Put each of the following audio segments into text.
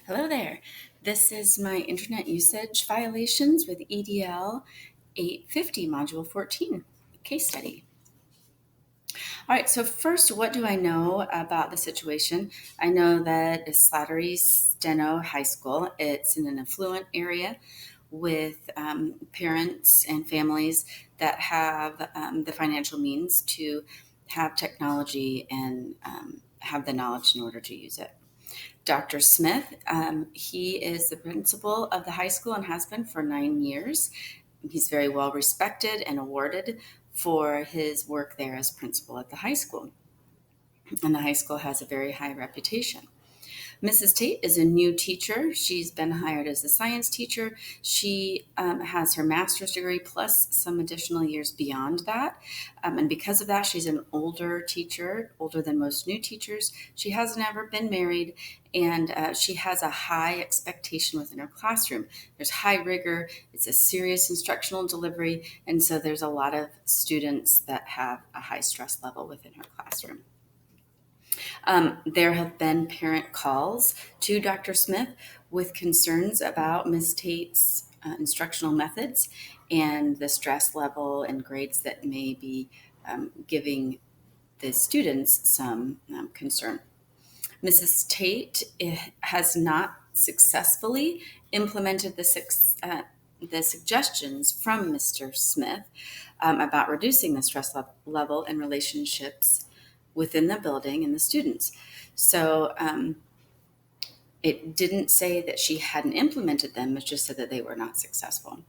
Hello there. This is my internet usage violations with EDL 850 module 14 case study. All right, so first, what do I know about the situation? I know that it's Slattery Steno High School. It's in an affluent area with parents and families that have the financial means to have technology and have the knowledge in order to use it. Dr. Smith, he is the principal of the high school and has been for 9 years. He's very well respected and awarded for his work there as principal at the high school. And the high school has a very high reputation. Mrs. Tate is a new teacher. She's been hired as a science teacher. She has her master's degree plus some additional years beyond that. And because of that, she's an older teacher, older than most new teachers. She hasn't ever been married, and she has a high expectation within her classroom. There's high rigor. It's a serious instructional delivery, and so there's a lot of students that have a high stress level within her classroom. There have been parent calls to Dr. Smith with concerns about Ms. Tate's instructional methods and the stress level and grades that may be giving the students some concern. Mrs. Tate has not successfully implemented the suggestions from Mr. Smith about reducing the stress level and relationships within the building and the students. So it didn't say that she hadn't implemented them, it just said that they were not successful.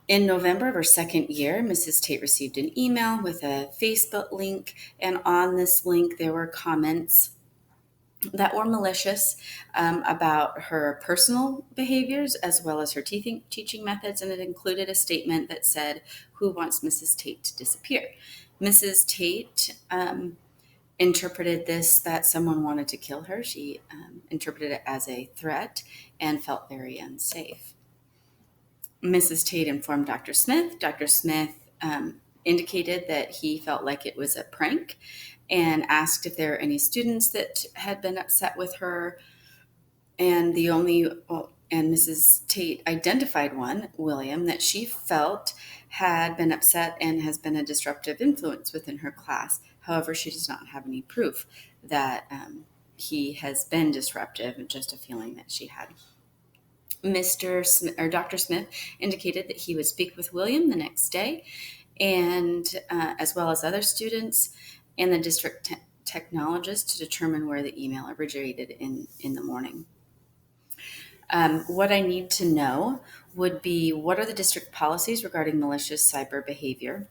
In November of her second year, Mrs. Tate received an email with a Facebook link, and on this link there were comments that were malicious about her personal behaviors as well as her teaching methods, and it included a statement that said, "Who wants Mrs. Tate to disappear?" Mrs. Tate interpreted this that someone wanted to kill her. She interpreted it as a threat and felt very unsafe. Mrs. Tate informed Dr. Smith. Dr. Smith indicated that he felt like it was a prank and asked if there were any students that had been upset with her. And Mrs. Tate identified one, William, that she felt had been upset and has been a disruptive influence within her class. However, she does not have any proof that he has been disruptive, just a feeling that she had. Dr. Smith indicated that he would speak with William the next day, and as well as other students and the district technologist to determine where the email originated in the morning. What I need to know would be, what are the district policies regarding malicious cyber behavior?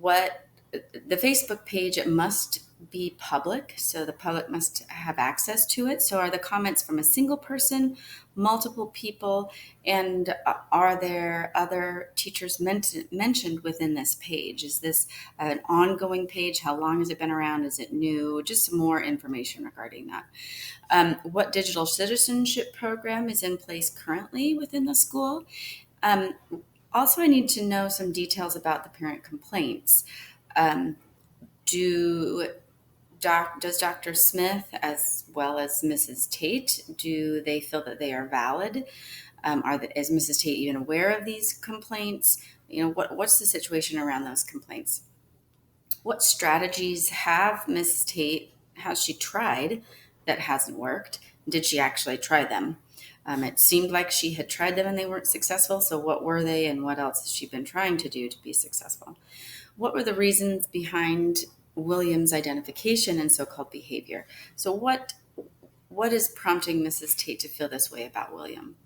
The Facebook page, it must be public, so the public must have access to it. So are the comments from a single person, multiple people, and are there other teachers mentioned within this page? Is this an ongoing page? How long has it been around? Is it new? Just some more information regarding that. What digital citizenship program is in place currently within the school? Also, I need to know some details about the parent complaints. Does Dr. Smith, as well as Mrs. Tate, do they feel that they are valid? Is Mrs. Tate even aware of these complaints? What's the situation around those complaints? What strategies has she tried that hasn't worked? Did she actually try them? It seemed like she had tried them and they weren't successful. So what were they, and what else has she been trying to do to be successful? What were the reasons behind William's identification and so-called behavior? So what is prompting Mrs. Tate to feel this way about William?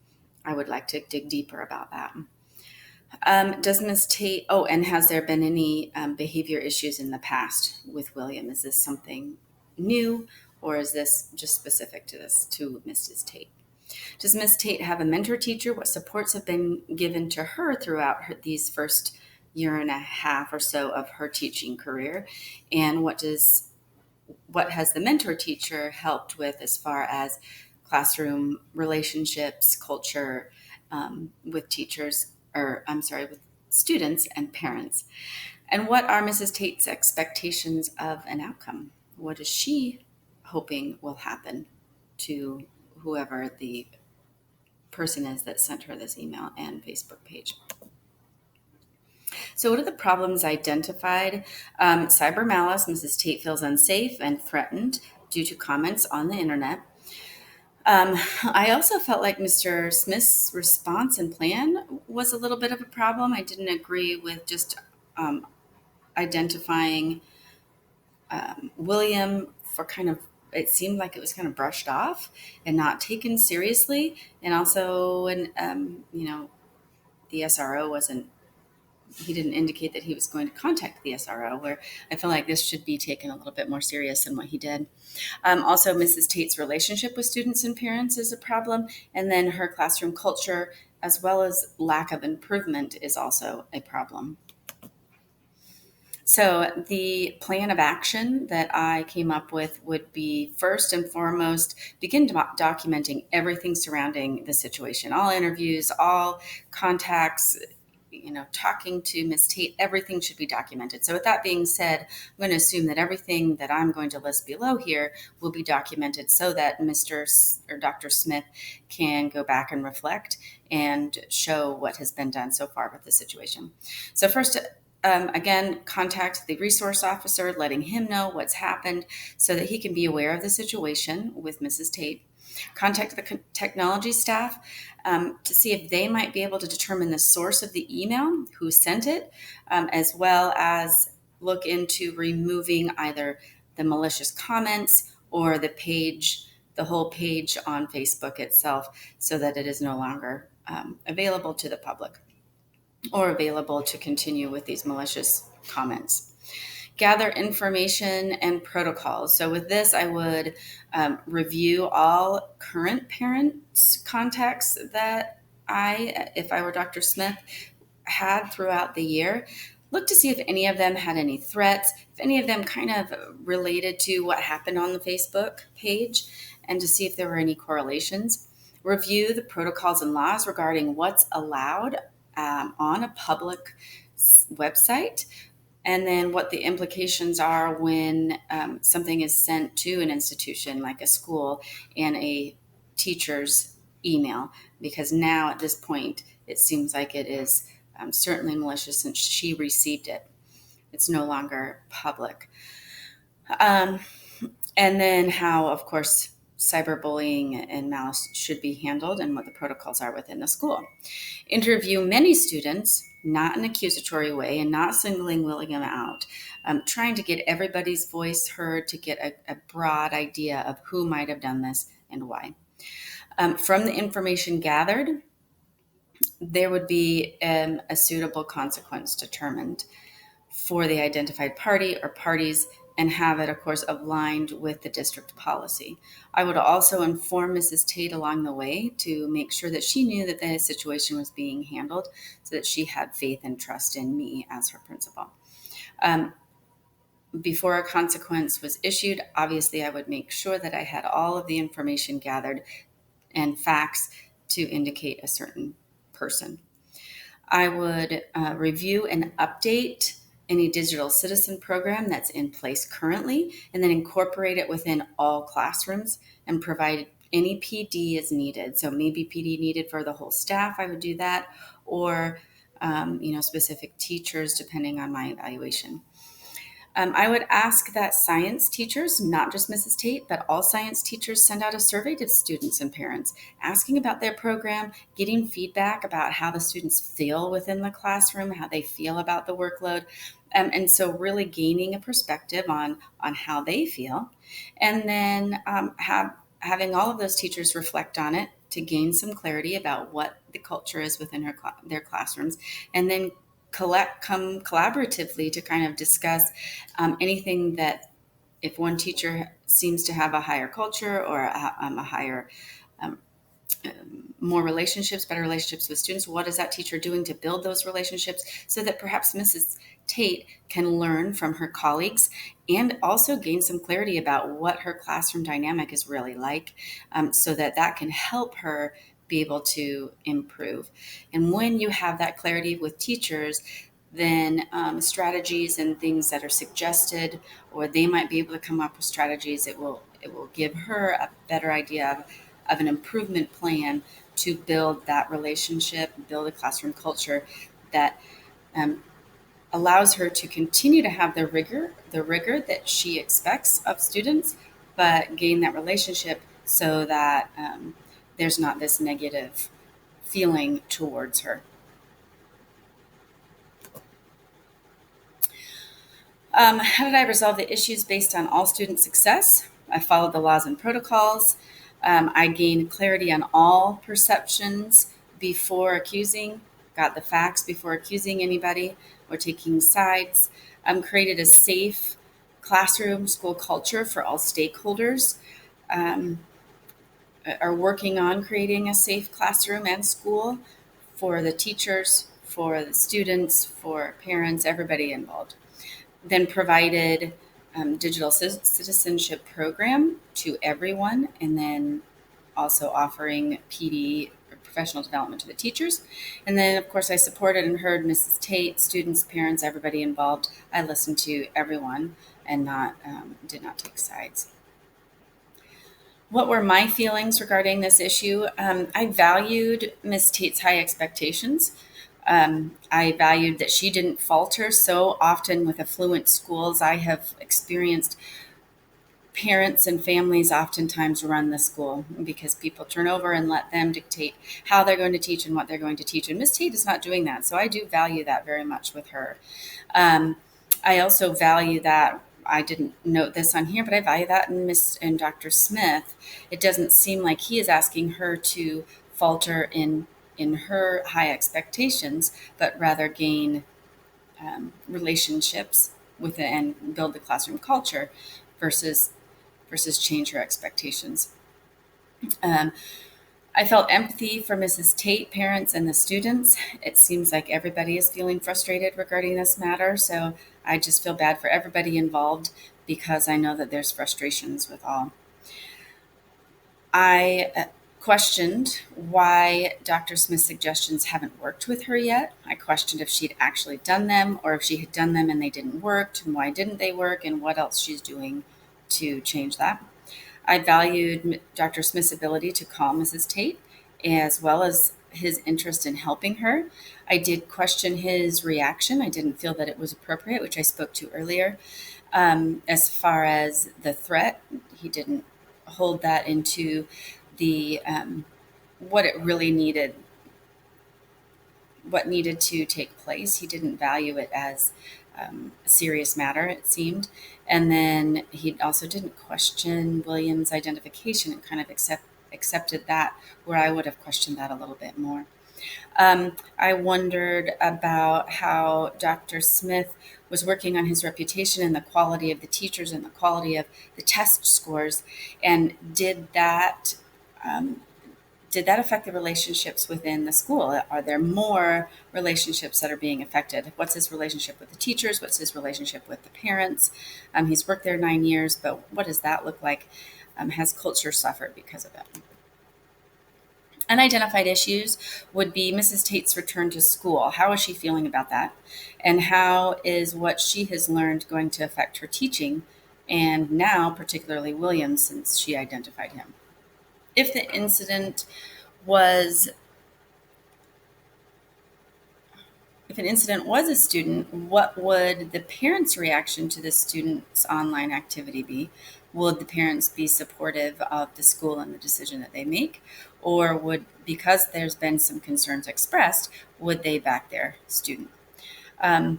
I would like to dig deeper about that. Does Ms. Tate, and has there been any behavior issues in the past with William? Is this something new, or is this just specific to Mrs. Tate? Does Ms. Tate have a mentor teacher? What supports have been given to her throughout these first year and a half or so of her teaching career? And what has the mentor teacher helped with as far as classroom relationships, culture with with students and parents? And what are Mrs. Tate's expectations of an outcome? What is she hoping will happen? to whoever the person is that sent her this email and Facebook page. So, what are the problems identified? Cyber malice. Mrs. Tate feels unsafe and threatened due to comments on the internet. I also felt like Mr. Smith's response and plan was a little bit of a problem. I didn't agree with just um, identifying William for kind of, it seemed like it was kind of brushed off and not taken seriously. And also, the SRO wasn't, he didn't indicate that he was going to contact the SRO, where I feel like this should be taken a little bit more serious than what he did. Also, Mrs. Tate's relationship with students and parents is a problem. And then her classroom culture, as well as lack of improvement, is also a problem. So, the plan of action that I came up with would be, first and foremost, begin documenting everything surrounding the situation, all interviews, all contacts, talking to Ms. Tate, everything should be documented. So with that being said, I'm going to assume that everything that I'm going to list below here will be documented so that Dr. Smith can go back and reflect and show what has been done so far with the situation. So first, again, contact the resource officer, letting him know what's happened so that he can be aware of the situation with Mrs. Tate. Contact the technology staff to see if they might be able to determine the source of the email, who sent it, as well as look into removing either the malicious comments or the whole page on Facebook itself, so that it is no longer available to the public or available to continue with these malicious comments. Gather information and protocols. So with this, I would review all current parents' contacts that if I were Dr. Smith, had throughout the year. Look to see if any of them had any threats, if any of them kind of related to what happened on the Facebook page, and to see if there were any correlations. Review the protocols and laws regarding what's allowed on a public website, and then what the implications are when something is sent to an institution like a school and a teacher's email, because now at this point it seems like it is certainly malicious since she received it. It's no longer public. And then how, of course, cyberbullying and malice should be handled and what the protocols are within the school. Interview many students, not in an accusatory way and not singling William out, trying to get everybody's voice heard to get a broad idea of who might have done this and why. From the information gathered, there would be a suitable consequence determined for the identified party or parties, and have it, of course, aligned with the district policy. I would also inform Mrs. Tate along the way to make sure that she knew that the situation was being handled, so that she had faith and trust in me as her principal. Before a consequence was issued, obviously I would make sure that I had all of the information gathered and facts to indicate a certain person. I would review and update any digital citizen program that's in place currently, and then incorporate it within all classrooms and provide any PD as needed. So maybe PD needed for the whole staff, I would do that, or specific teachers depending on my evaluation. I would ask that science teachers, not just Mrs. Tate, but all science teachers, send out a survey to students and parents, asking about their program, getting feedback about how the students feel within the classroom, how they feel about the workload. And so really gaining a perspective on how they feel. And then having all of those teachers reflect on it to gain some clarity about what the culture is within their classrooms. And then come collaboratively to kind of discuss anything that, if one teacher seems to have a higher culture or a higher more relationships, better relationships with students, what is that teacher doing to build those relationships, so that perhaps Mrs. Tate can learn from her colleagues and also gain some clarity about what her classroom dynamic is really like, so that can help her be able to improve. And when you have that clarity with teachers, then strategies and things that are suggested, or they might be able to come up with strategies, it will It will give her a better idea of an improvement plan to build that relationship, build a classroom culture that um, allows her to continue to have the rigor that she expects of students, but gain that relationship so that there's not this negative feeling towards her. How did I resolve the issues based on all student success? I followed the laws and protocols. I gained clarity on all perceptions before accusing, got the facts before accusing anybody or taking sides. Created a safe classroom, school culture for all stakeholders. Um, are working on creating a safe classroom and school for the teachers, for the students, for parents, everybody involved. Then provided digital citizenship program to everyone, and then also offering PD, professional development, to the teachers. And then, of course, I supported and heard Mrs. Tate, students, parents, everybody involved. I listened to everyone and not did not take sides. What were my feelings regarding this issue? I valued Miss Tate's high expectations. I valued that she didn't falter so often with affluent schools. I have experienced parents and families oftentimes run the school because people turn over and let them dictate how they're going to teach and what they're going to teach. And Miss Tate is not doing that. So I do value that very much with her. Um, I also value that. I didn't note this on here, but I value that in Miss and Dr. Smith. It doesn't seem like he is asking her to falter in her high expectations, but rather gain relationships with it and build the classroom culture versus change her expectations. Um, I felt empathy for Mrs. Tate, parents, and the students. It seems like everybody is feeling frustrated regarding this matter, so I just feel bad for everybody involved because I know that there's frustrations with all. I questioned why Dr. Smith's suggestions haven't worked with her yet. I questioned if she'd actually done them or if she had done them and they didn't work, and why didn't they work, and what else she's doing to change that. I valued Dr. Smith's ability to call Mrs. Tate as well as his interest in helping her. I did question his reaction. I didn't feel that it was appropriate, which I spoke to earlier. As far as the threat, he didn't hold that into the what it really needed, what needed to take place. He didn't value it as a serious matter, it seemed. And then he also didn't question William's identification and kind of accepted that, where I would have questioned that a little bit more. I wondered about how Dr. Smith was working on his reputation and the quality of the teachers and the quality of the test scores, and um, did that affect the relationships within the school? Are there more relationships that are being affected? What's his relationship with the teachers? What's his relationship with the parents? He's worked there 9 years, but what does that look like? Has culture suffered because of it? Unidentified issues would be Mrs. Tate's return to school. How is she feeling about that? And how is what she has learned going to affect her teaching? And now, particularly William, since she identified him. If the incident was if an incident was a student, what would the parents' reaction to the student's online activity be? Would the parents be supportive of the school and the decision that they make? Or would, because there's been some concerns expressed, would they back their student? Um,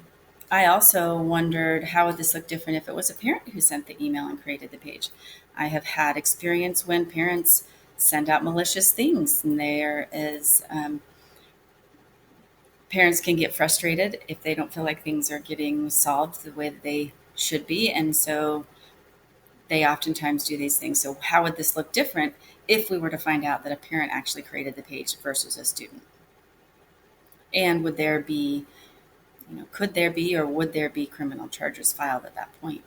I also wondered how would this look different if it was a parent who sent the email and created the page. I have had experience when parents send out malicious things, and there is parents can get frustrated if they don't feel like things are getting solved the way that they should be, and so they oftentimes do these things. So how would this look different if we were to find out that a parent actually created the page versus a student? And would there be, could there be or would there be criminal charges filed at that point?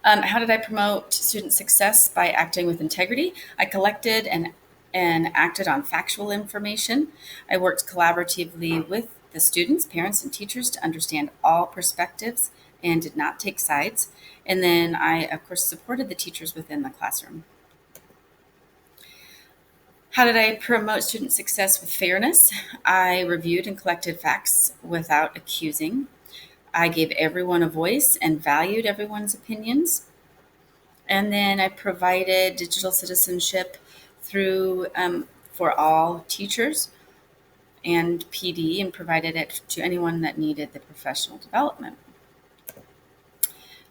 How did I promote student success? By acting with integrity. I collected and acted on factual information. I worked collaboratively with the students, parents, and teachers to understand all perspectives and did not take sides. And then I, of course, supported the teachers within the classroom. How did I promote student success with fairness? I reviewed and collected facts without accusing. I gave everyone a voice and valued everyone's opinions. And then I provided digital citizenship through for all teachers and PD, and provided it to anyone that needed the professional development.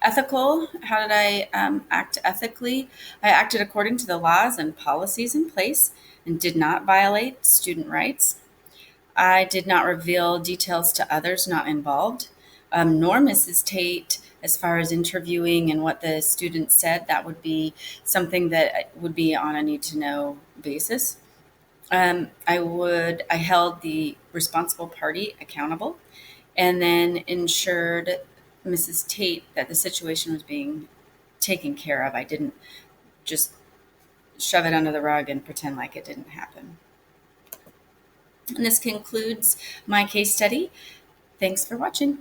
Ethical, how did I act ethically? I acted according to the laws and policies in place and did not violate student rights. I did not reveal details to others not involved, nor Mrs. Tate, as far as interviewing and what the students said. That would be something that would be on a need to know basis. I held the responsible party accountable, and then ensured Mrs. Tate that the situation was being taken care of. I didn't just shove it under the rug and pretend like it didn't happen. And this concludes my case study. Thanks for watching.